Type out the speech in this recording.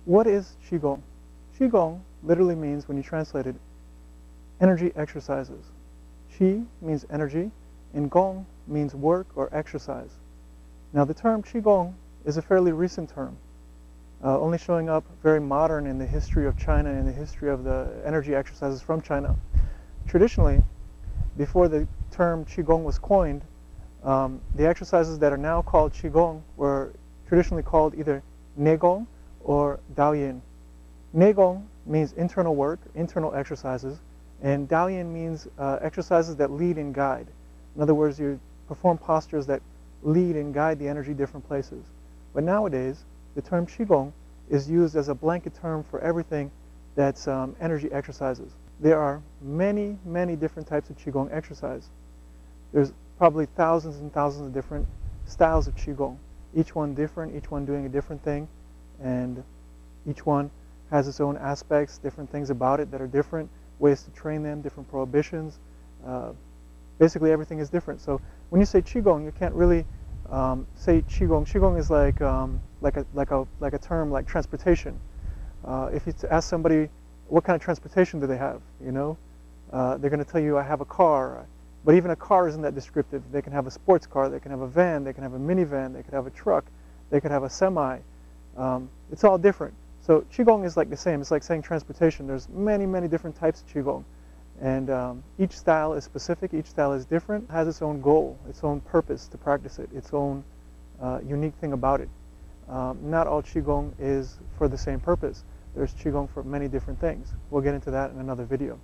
What is Qigong? Qigong literally means, when you translate it, energy exercises. Qi means energy, and Gong means work or exercise. Now, the term Qigong is a fairly recent term, only showing up very modern in the history of China and the history of the energy exercises from China. Traditionally, before the term Qigong was coined, the exercises that are now called Qigong were traditionally called either Neigong or Daoyin. Neigong means internal work, internal exercises, and Daoyin means exercises that lead and guide. In other words, you perform postures that lead and guide the energy different places. But nowadays, the term Qigong is used as a blanket term for everything that's energy exercises. There are many, many different types of Qigong exercise. There's probably thousands and thousands of different styles of Qigong, each one different, each one doing a different thing, and each one has its own aspects, different things about it that are different, ways to train them, different prohibitions. Basically, everything is different. So when you say Qigong, you can't really say Qigong. Qigong is like a term like transportation. If you ask somebody what kind of transportation do they have, you know, they're going to tell you, I have a car. But even a car isn't that descriptive. They can have a sports car, they can have a van, they can have a minivan, they could have a truck, they could have a semi. It's all different. So Qigong is like the same. It's like saying transportation. There's many, many different types of Qigong. And each style is specific, each style is different, has its own goal, its own purpose to practice it, its own unique thing about it. Not all Qigong is for the same purpose. There's Qigong for many different things. We'll get into that in another video.